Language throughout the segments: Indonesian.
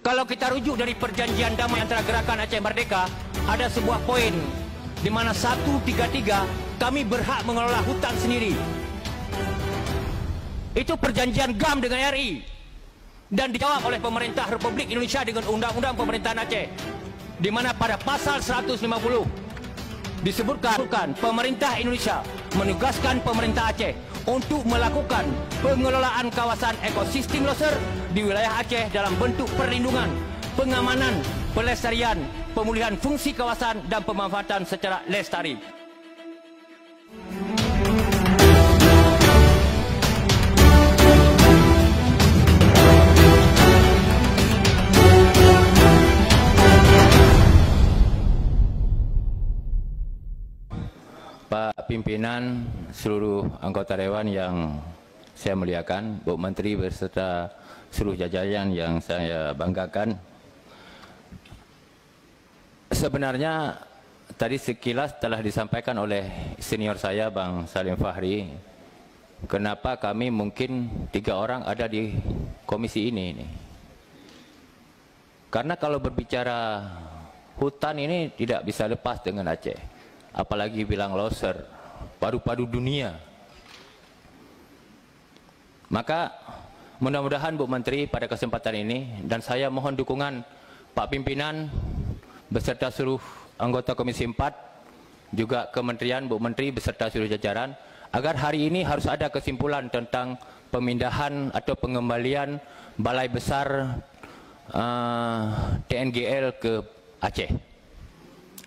Kalau kita rujuk dari perjanjian damai antara Gerakan Aceh Merdeka, ada sebuah poin di mana 133 kami berhak mengelola hutan sendiri. Itu perjanjian GAM dengan RI dan dijawab oleh pemerintah Republik Indonesia dengan Undang-Undang Pemerintahan Aceh, di mana pada pasal 150 disebutkan pemerintah Indonesia menugaskan pemerintah Aceh untuk melakukan pengelolaan kawasan ekosistem loser di wilayah Aceh dalam bentuk perlindungan, pengamanan, pelestarian, pemulihan fungsi kawasan dan pemanfaatan secara lestari. Pak Pimpinan, seluruh anggota Dewan yang saya muliakan, Bu Menteri beserta seluruh jajaran yang saya banggakan. Sebenarnya tadi sekilas telah disampaikan oleh senior saya Bang Salim Fahri, kenapa kami mungkin 3 orang ada di komisi ini. Karena kalau berbicara hutan ini tidak bisa lepas dengan Aceh. Apalagi bilang loser, padu-padu dunia. Maka mudah-mudahan Bu Menteri pada kesempatan ini, dan saya mohon dukungan Pak Pimpinan beserta seluruh anggota Komisi 4, juga Kementerian, Bu Menteri beserta seluruh jajaran, agar hari ini harus ada kesimpulan tentang pemindahan atau pengembalian Balai Besar TNGL ke Aceh.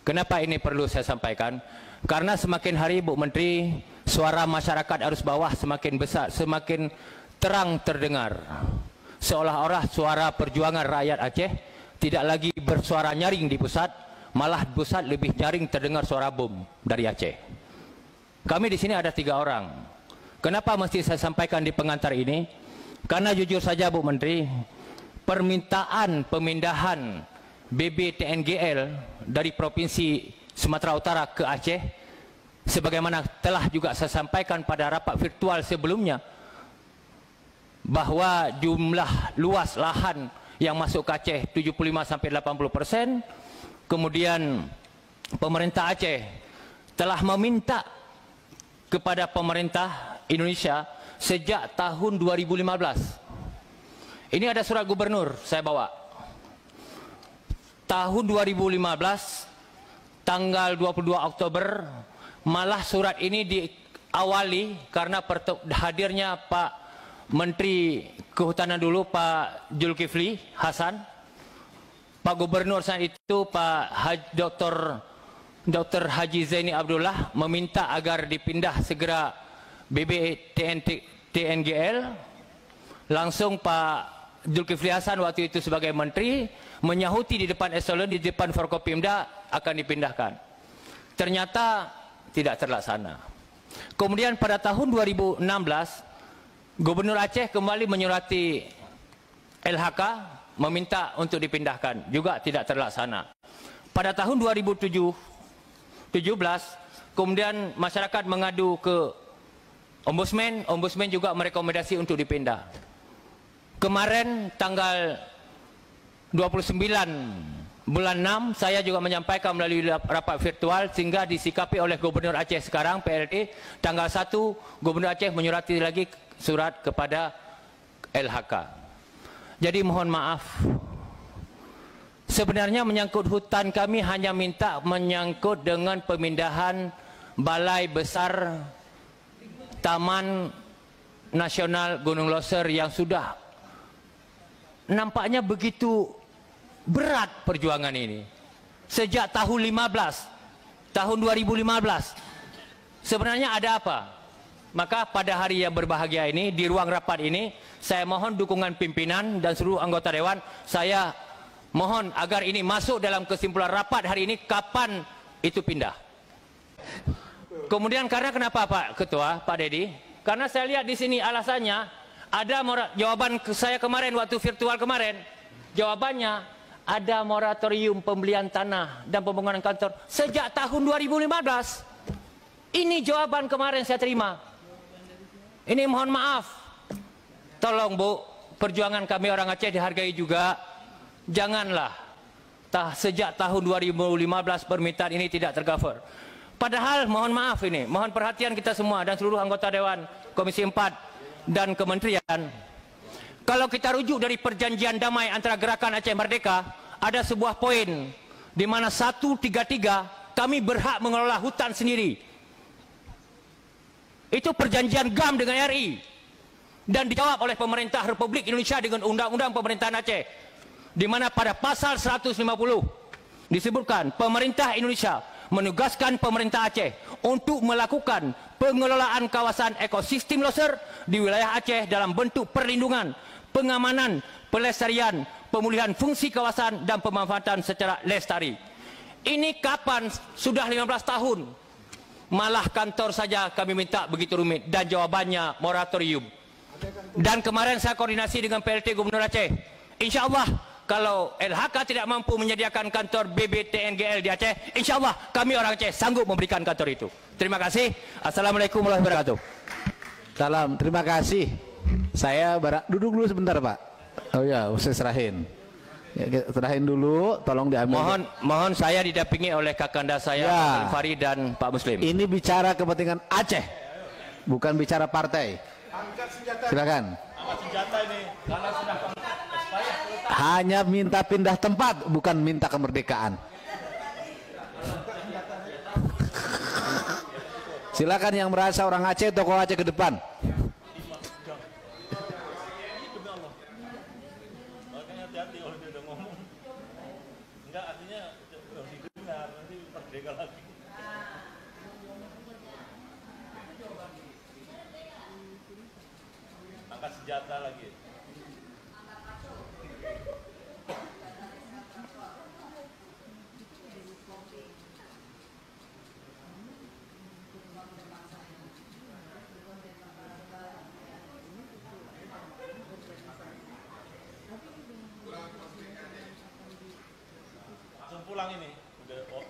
Kenapa ini perlu saya sampaikan? Karena semakin hari Bu Menteri, suara masyarakat arus bawah semakin besar, semakin terang terdengar. Seolah-olah suara perjuangan rakyat Aceh tidak lagi bersuara nyaring di pusat, malah pusat lebih nyaring terdengar suara bom dari Aceh. Kami di sini ada 3 orang. Kenapa mesti saya sampaikan di pengantar ini? Karena jujur saja Bu Menteri, permintaan pemindahan BB TNGL dari Provinsi Sumatera Utara ke Aceh, sebagaimana telah juga saya sampaikan pada rapat virtual sebelumnya, bahwa jumlah luas lahan yang masuk ke Aceh 75-80%, kemudian pemerintah Aceh telah meminta kepada pemerintah Indonesia sejak tahun 2015. Ini ada surat gubernur saya bawa. Tahun 2015, tanggal 22 Oktober, malah surat ini diawali karena hadirnya Pak Menteri Kehutanan dulu, Pak Zulkifli Hasan, Pak Gubernur saat itu, Pak Dr. Haji Zaini Abdullah, meminta agar dipindah segera BB TNGL. Langsung Pak Zulkifli Hasan waktu itu sebagai menteri menyahuti di depan eselon, di depan Forkopimda akan dipindahkan. Ternyata tidak terlaksana. Kemudian pada tahun 2016 Gubernur Aceh kembali menyurati LHK meminta untuk dipindahkan, juga tidak terlaksana. Pada tahun 2017 kemudian masyarakat mengadu ke Ombudsman, Ombudsman juga merekomendasi untuk dipindah. Kemarin tanggal 29 bulan 6 saya juga menyampaikan melalui rapat virtual sehingga disikapi oleh Gubernur Aceh sekarang PLT. Tanggal 1 Gubernur Aceh menyurati lagi surat kepada LHK. Jadi mohon maaf, sebenarnya menyangkut hutan kami hanya minta menyangkut dengan pemindahan Balai Besar Taman Nasional Gunung Loser yang sudah nampaknya begitu berat perjuangan ini. Sejak tahun 2015. Sebenarnya ada apa? Maka pada hari yang berbahagia ini, di ruang rapat ini, saya mohon dukungan pimpinan dan seluruh anggota Dewan. Saya mohon agar ini masuk dalam kesimpulan rapat hari ini, kapan itu pindah. Kemudian karena kenapa Pak Ketua, Pak Dedi? Karena saya lihat di sini alasannya, ada jawaban saya kemarin waktu virtual kemarin, jawabannya ada moratorium pembelian tanah dan pembangunan kantor sejak tahun 2015. Ini jawaban kemarin saya terima. Ini mohon maaf, tolong Bu, perjuangan kami orang Aceh dihargai juga. janganlah sejak tahun 2015 permintaan ini tidak tercover. Padahal mohon maaf ini, mohon perhatian kita semua dan seluruh anggota Dewan Komisi 4 dan Kementerian. Kalau kita rujuk dari perjanjian damai antara Gerakan Aceh Merdeka, ada sebuah poin di mana 133 kami berhak mengelola hutan sendiri. Itu perjanjian GAM dengan RI dan dijawab oleh pemerintah Republik Indonesia dengan Undang-Undang Pemerintahan Aceh, di mana pada pasal 150 disebutkan pemerintah Indonesia menugaskan pemerintah Aceh untuk melakukan pengelolaan kawasan ekosistem loser di wilayah Aceh dalam bentuk perlindungan, pengamanan, pelestarian, pemulihan fungsi kawasan dan pemanfaatan secara lestari. Ini kapan? Sudah 15 tahun. Malah kantor saja kami minta begitu rumit dan jawabannya moratorium. Dan kemarin saya koordinasi dengan PLT Gubernur Aceh. Insya Allah kalau LHK tidak mampu menyediakan kantor BBTNGL di Aceh, insya Allah kami orang Aceh sanggup memberikan kantor itu. Terima kasih. Assalamualaikum warahmatullahi wabarakatuh. Salam, terima kasih. Saya duduk dulu sebentar Pak. Oh ya, saya serahin. Ya, serahin dulu, tolong diambil. Mohon saya didampingi oleh kakanda saya, ya. Pak Fari dan Pak Muslim. Ini bicara kepentingan Aceh, bukan bicara partai. Silakan. Hanya minta pindah tempat, bukan minta kemerdekaan. Silakan yang merasa orang Aceh, tokoh Aceh ke depan. Angkat senjata lagi. Langsung pulang ini. Udah, oh.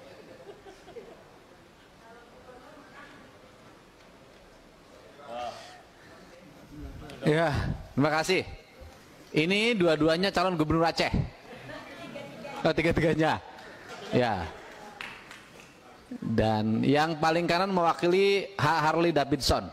Ya, terima kasih. Ini dua-duanya calon gubernur Aceh. Oh, tiga-tiganya. Ya. Dan yang paling kanan mewakili Harley Davidson.